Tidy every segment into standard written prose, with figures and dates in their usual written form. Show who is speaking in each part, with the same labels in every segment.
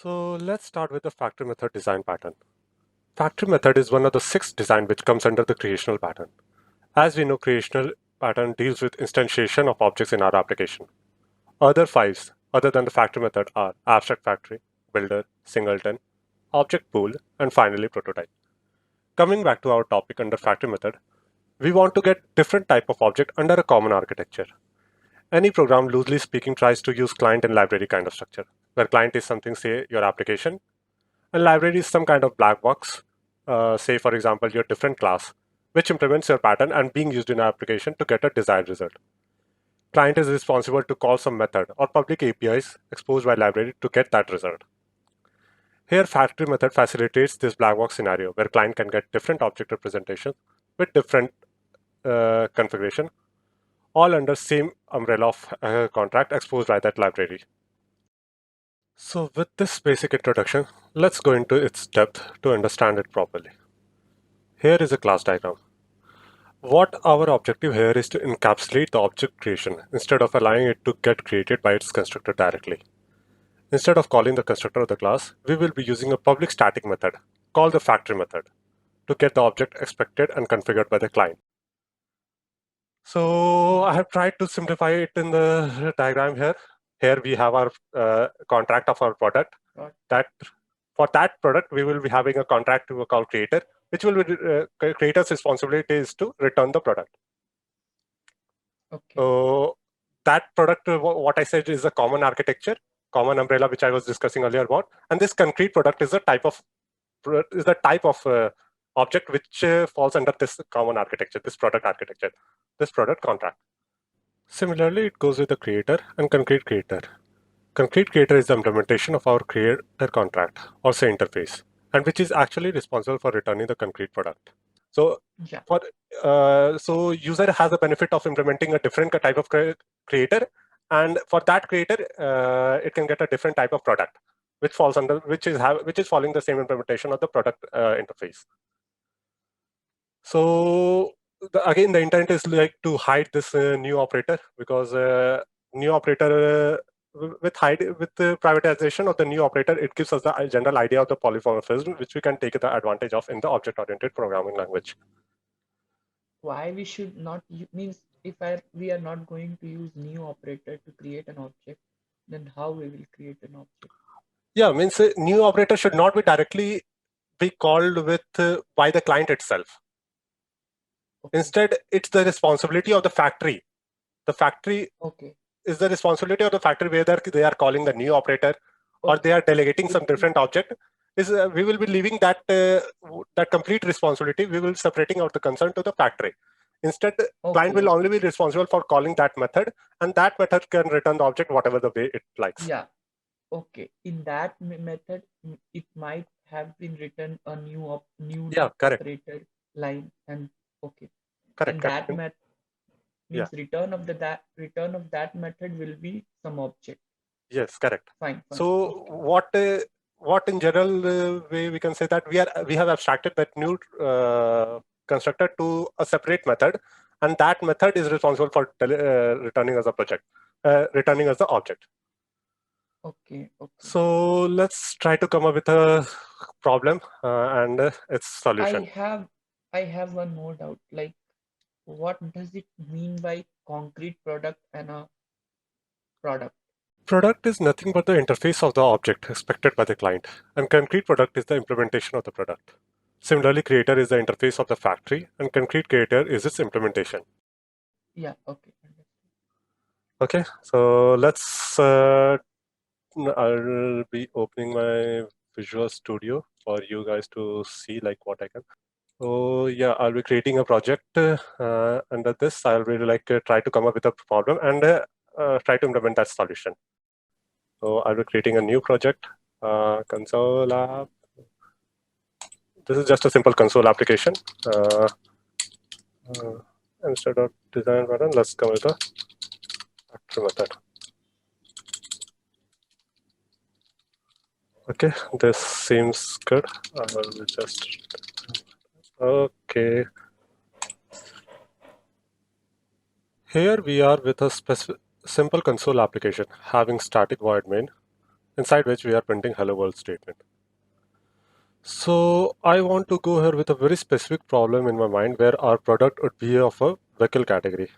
Speaker 1: So let's start with the factory method design pattern. Factory method is one of the 6 design which comes under the creational pattern. As we know, creational pattern deals with instantiation of objects in our application. Other 5s, other than the factory method, are abstract factory, builder, singleton, object pool, and finally prototype. Coming back to our topic under factory method, we want to get different type of object under a common architecture. Any program, loosely speaking, tries to use client and library kind of structure, where client is something, say, your application, and library is some kind of black box, say, for example, your different class, which implements your pattern and being used in an application to get a desired result. Client is responsible to call some method or public APIs exposed by library to get that result. Here, factory method facilitates this black box scenario where client can get different object representations with different configuration, all under same umbrella of contract exposed by that library. So with this basic introduction, let's go into its depth to understand it properly. Here is a class diagram. What our objective here is to encapsulate the object creation instead of allowing it to get created by its constructor directly. Instead of calling the constructor of the class, we will be using a public static method called the factory method to get the object expected and configured by the client. So I have tried to simplify it in the diagram here. Here we have our contract of our product. That for that product, we will be having a contract to call creator, which will be creator's responsibility is to return the product.
Speaker 2: Okay.
Speaker 1: So that product, what I said, is a common architecture, common umbrella, which I was discussing earlier about. And this concrete product is a type of object which falls under this common architecture, this product architecture, this product contract. Similarly, it goes with the creator and concrete creator. Concrete creator is the implementation of our creator contract or say interface, and which is actually responsible for returning the concrete product. So
Speaker 2: Yeah.
Speaker 1: So user has the benefit of implementing a different type of creator, and for that creator, it can get a different type of product, which falls under which is following the same implementation of the product interface. So again, the intent is like to hide this new operator because new operator with the privatization of the new operator, it gives us the general idea of the polymorphism, which we can take the advantage of in the object-oriented programming language.
Speaker 2: Why we should not means if we are not going to use new operator to create an object, then how we will create an object?
Speaker 1: Yeah, means new operator should not be directly be called with by the client itself.
Speaker 2: Okay.
Speaker 1: Instead, it's the responsibility of the factory. The factory is the responsibility of the factory whether they are calling the new operator or they are delegating some different object. Is we will be leaving that that complete responsibility. We will separating out the concern to the factory. Instead, client will only be responsible for calling that method, and that method can return the object whatever the way it likes.
Speaker 2: Yeah. Okay. In that method, it might have been written a new operator line, and okay.
Speaker 1: Correct.
Speaker 2: And that method means return of that method will be some object.
Speaker 1: Yes, correct.
Speaker 2: Fine.
Speaker 1: So what in general way we can say that we have abstracted that new constructor to a separate method, and that method is responsible for returning as a project, returning as the object.
Speaker 2: Okay.
Speaker 1: So let's try to come up with a problem and its solution.
Speaker 2: I have one more doubt. Like, what does it mean by concrete product and a product?
Speaker 1: Product is nothing but the interface of the object expected by the client, and concrete product is the implementation of the product. Similarly, creator is the interface of the factory, and concrete creator is its implementation.
Speaker 2: Yeah, okay.
Speaker 1: Okay, so let's, I'll be opening my Visual Studio for you guys to see like what I can. So yeah, I'll be creating a project under this. I'll really like try to come up with a problem and try to implement that solution. So I'll be creating a new project, console app. This is just a simple console application. Instead of design pattern, let's come with a factory method. Okay, this seems good. I will just okay. Here we are with a simple console application having static void main, inside which we are printing hello world statement. So I want to go here with a very specific problem in my mind where our product would be of a vehicle category.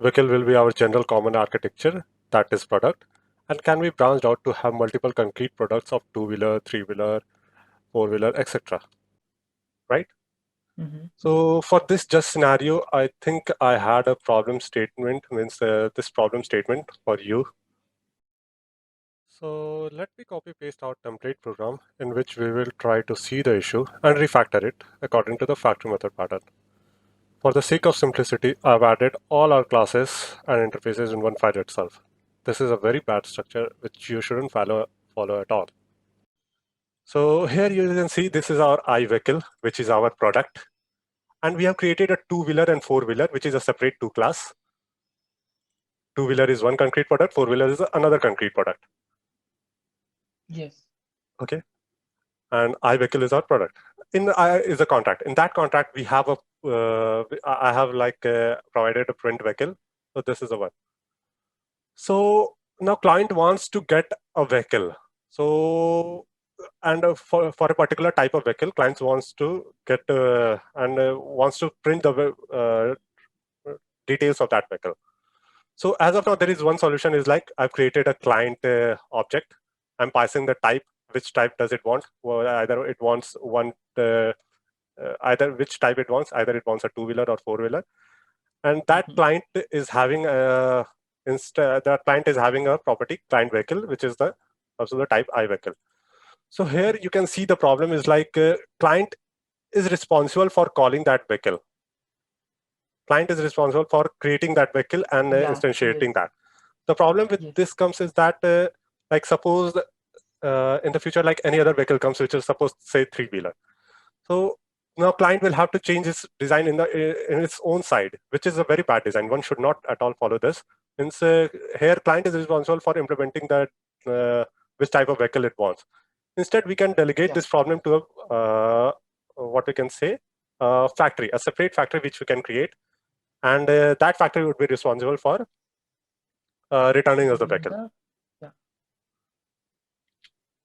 Speaker 1: Vehicle will be our general common architecture, that is product, and can be branched out to have multiple concrete products of two-wheeler, three-wheeler, four-wheeler, etc. Right?
Speaker 2: Yes.
Speaker 1: So for this just scenario, I think I had a problem statement, means this problem statement for you. So let me copy paste our template program in which we will try to see the issue and refactor it according to the factory method pattern. For the sake of simplicity, I've added all our classes and interfaces in one file itself. This is a very bad structure which you shouldn't follow at all. So here you can see this is our iVehicle, which is our product. And we have created a two-wheeler and four-wheeler, which is a separate two class. Two-wheeler is one concrete product, four-wheeler is another concrete product.
Speaker 2: Yes.
Speaker 1: Okay. And iVehicle is our product. In I is a contract. In that contract, we have a I have like provided a print vehicle. So this is the one. So now client wants to get a vehicle. So and for a particular type of vehicle, clients wants to get and wants to print the details of that vehicle. So as of now, there is one solution is like I've created a client object. I'm passing the type. Which type does it want? Well, either it wants one, either which type it wants. Either it wants a two-wheeler or four-wheeler, and that client is having a the client is having a property client vehicle, which is the also the type I vehicle. So here you can see the problem is like client is responsible for calling that vehicle. Client is responsible for creating that vehicle and
Speaker 2: Yeah. Yes.
Speaker 1: instantiating that. The problem with
Speaker 2: Yes.
Speaker 1: this comes is that like suppose in the future like any other vehicle comes which is supposed to say three-wheeler. So now client will have to change its design in its own side, which is a very bad design. One should not at all follow this. Since here client is responsible for implementing that which type of vehicle it wants. Instead, we can delegate
Speaker 2: Yeah.
Speaker 1: this problem to a what we can say factory, a separate factory which we can create, and that factory would be responsible for returning us the
Speaker 2: Doing
Speaker 1: vehicle.
Speaker 2: the yeah.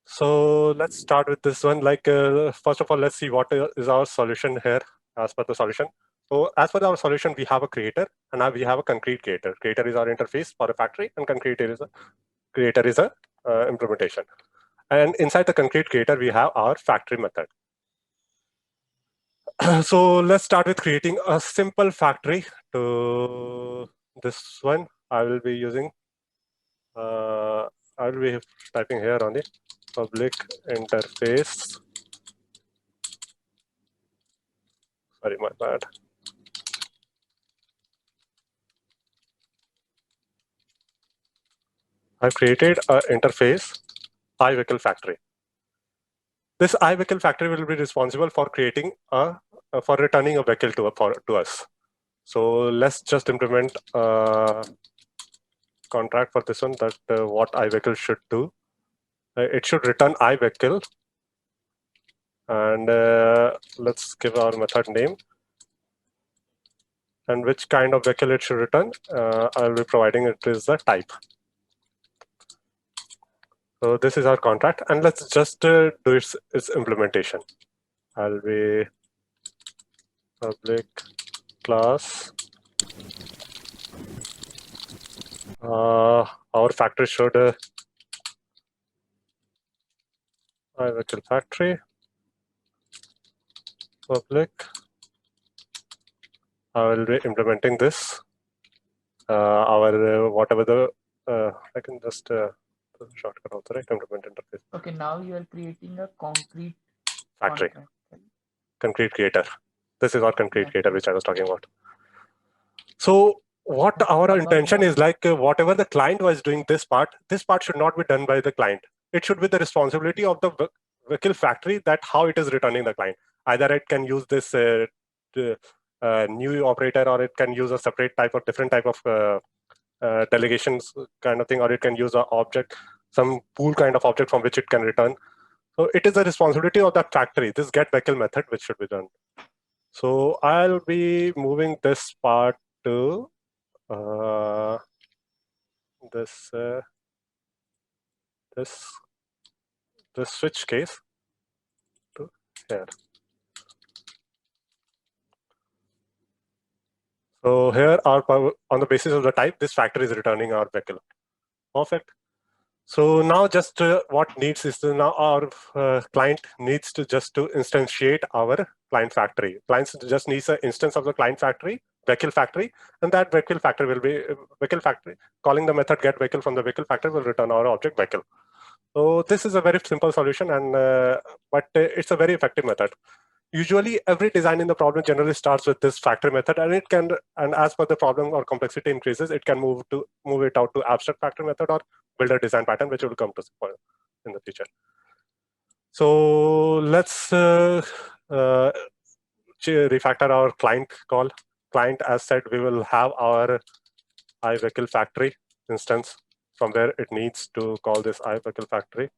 Speaker 1: So let's start with this one. Like first of all, let's see what is our solution here as per the solution. So as per our solution, we have a creator and now we have a concrete creator. Creator is our interface for a factory and concrete is a creator is a implementation. And inside the concrete creator, we have our factory method. So let's start with creating a simple factory to this one. I will be using, I will be typing here on the public interface. Sorry, my bad. I've created an interface iVehicle factory. This iVehicle factory will be responsible for creating for returning a vehicle to us. So let's just implement a contract for this one that what iVehicle should do. It should return iVehicle, and let's give our method name and which kind of vehicle it should return. I'll be providing it is the type. So this is our contract, and let's just do its implementation. I'll be public class. Our factory should virtual factory public. I will be implementing this. Our whatever the I can just shortcut also, right? Implement interface
Speaker 2: Okay. Now you are creating a concrete
Speaker 1: factory
Speaker 2: contract. Right?
Speaker 1: concrete creator. This is our concrete
Speaker 2: Yeah.
Speaker 1: creator which I was talking about. So what our
Speaker 2: But
Speaker 1: intention is like whatever the client was doing this part should not be done by the client. It should be the responsibility of the vehicle factory that how it is returning the client. Either it can use this new operator or it can use a separate type of different type of delegations kind of thing, or it can use an object, some pool kind of object from which it can return. So it is the responsibility of that factory, this get vehicle method, which should be done. So I'll be moving this part to uh, this this. the switch case to here. So here, on the basis of the type, this factory is returning our vehicle. Perfect. So now just what needs is now our client needs to just to instantiate our client factory. Clients just needs an instance of the client factory, vehicle factory, and that vehicle factory will be vehicle factory. Calling the method get vehicle from the vehicle factory will return our object vehicle. So this is a very simple solution, and but it's a very effective method. Usually, every design in the problem generally starts with this factory method, and it can, and as per the problem or complexity increases, it can move it out to abstract factory method or build a design pattern, which will come to in the future. So let's refactor our client call. Client, as said, we will have our iVehicle factory instance from where it needs to call this iVehicle factory.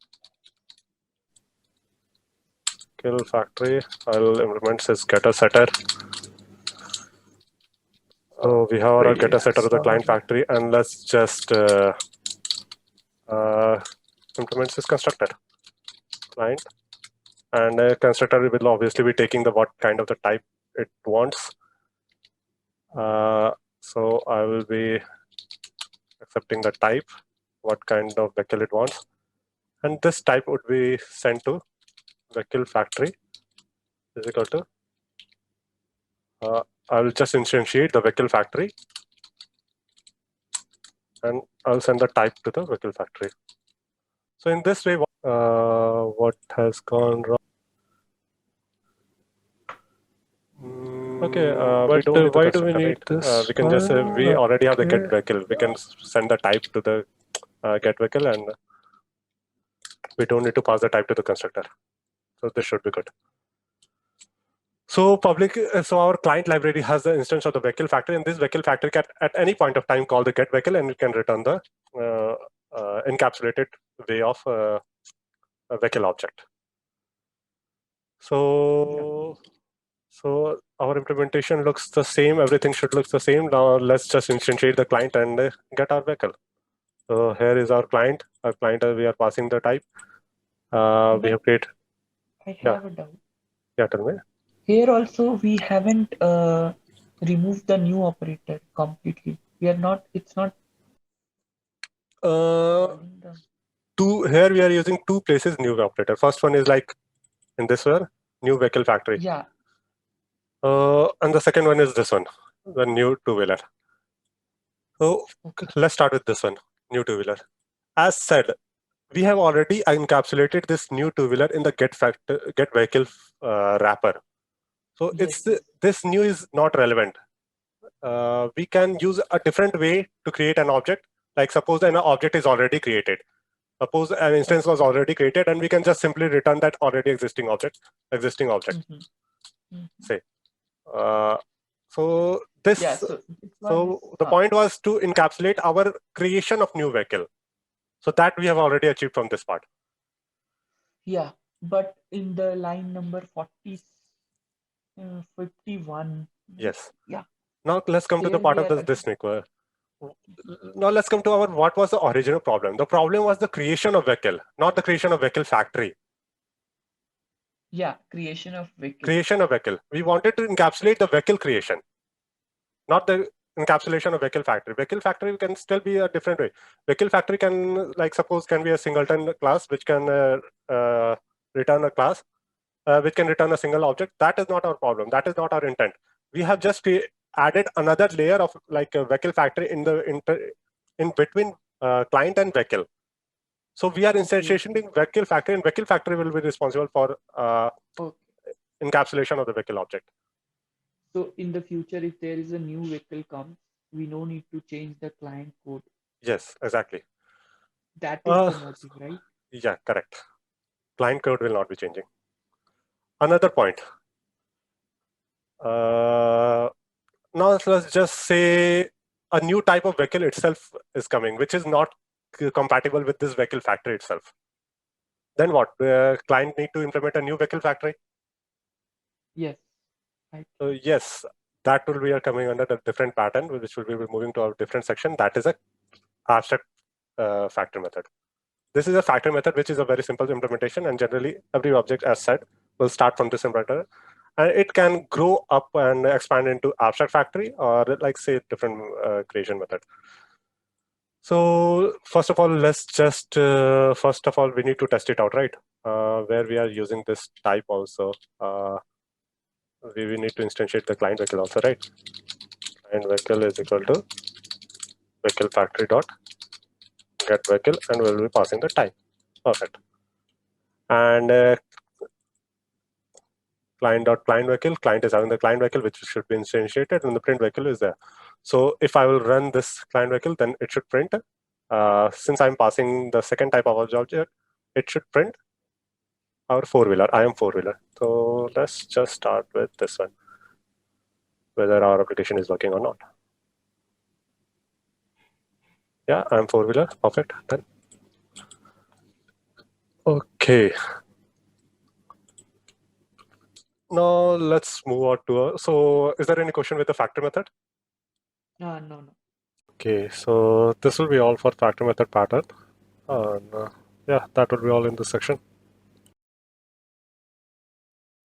Speaker 1: Kill factory. I'll implement this getter setter. So we have our getter setter of the client factory, and let's just implement this constructor client. And constructor will obviously be taking the what kind of the type it wants. So I will be accepting the type, what kind of vehicle it wants, and this type would be sent to vehicle factory is equal to. I will just instantiate the vehicle factory, and I'll send the type to the vehicle factory. So in this way, what has gone wrong? Okay,
Speaker 3: but
Speaker 1: we don't need
Speaker 3: why do we need
Speaker 1: right?
Speaker 3: this?
Speaker 1: We can just say we already have the
Speaker 3: Okay.
Speaker 1: get vehicle. We can send the type to the get vehicle, and we don't need to pass the type to the constructor. So this should be good. So so our client library has the instance of the vehicle factory, and this vehicle factory can at any point of time call the get vehicle, and it can return the encapsulated way of a vehicle object. So our implementation looks the same. Everything should look the same. Now let's just instantiate the client and get our vehicle. So here is our client. Our client, we are passing the type. We have created.
Speaker 2: I have a doubt.
Speaker 1: Yeah, tell me.
Speaker 2: Here also we haven't removed the new operator completely. We are not. It's not.
Speaker 1: Here we are using two places new operator. First one is like in this one, new vehicle factory.
Speaker 2: Yeah.
Speaker 1: And the second one is this one, the new two-wheeler. So let's start with this one, new two-wheeler. As said, we have already encapsulated this new two-wheeler in the get vehicle wrapper. So this new is not relevant. We can use a different way to create an object. Like suppose an object is already created. Suppose an instance was already created, and we can just simply return that already existing object. Say. So this.
Speaker 2: Yeah,
Speaker 1: so the point was to encapsulate our creation of new vehicle. So that we have already achieved from this part.
Speaker 2: Yeah, but in the line number 51.
Speaker 1: Yes.
Speaker 2: Yeah.
Speaker 1: Now let's come to the part of this network. Now let's come to our what was the original problem. The problem was the creation of vehicle, not the creation of vehicle factory.
Speaker 2: Yeah, creation of vehicle.
Speaker 1: Creation of vehicle. We wanted to encapsulate the vehicle creation, not the encapsulation of vehicle factory. Vehicle factory can still be a different way. Vehicle factory can, like suppose, can be a singleton class which can return a class, which can return a single object. That is not our problem. That is not our intent. We have just added another layer of like a vehicle factory in between client and vehicle. So we are instantiating vehicle factory, and vehicle factory will be responsible for encapsulation of the vehicle object.
Speaker 2: So in the future, if there is a new vehicle comes, we no need to change the client code.
Speaker 1: Yes, exactly.
Speaker 2: That is the motive, right?
Speaker 1: Yeah, correct. Client code will not be changing. Another point. Now let's just say a new type of vehicle itself is coming, which is not compatible with this vehicle factory itself. Then what? The client need to implement a new vehicle factory?
Speaker 2: Yes. Right.
Speaker 1: So yes, that will be coming under a different pattern, which will be moving to a different section. That is a abstract factory method. This is a factory method, which is a very simple implementation, and generally every object, as said, will start from this implementer. And it can grow up and expand into abstract factory or like say different creation method. So first of all, let's just first of all we need to test it out, right? Where we are using this type also. We need to instantiate the client vehicle also, right? Client vehicle is equal to vehicle factory dot get vehicle, and we'll be passing the type. Perfect. And client vehicle, client is having the client vehicle which should be instantiated, and the print vehicle is there. So if I will run this client vehicle, then it should print. Since I'm passing the second type of object, it should print our four-wheeler. I am four-wheeler. So let's just start with this one, whether our application is working or not. Yeah, I'm four-wheeler. Perfect. Done. Okay. Now let's move on to so is there any question with the factor method?
Speaker 2: No, no.
Speaker 1: Okay, so this will be all for factor method pattern. And yeah, that will be all in this section.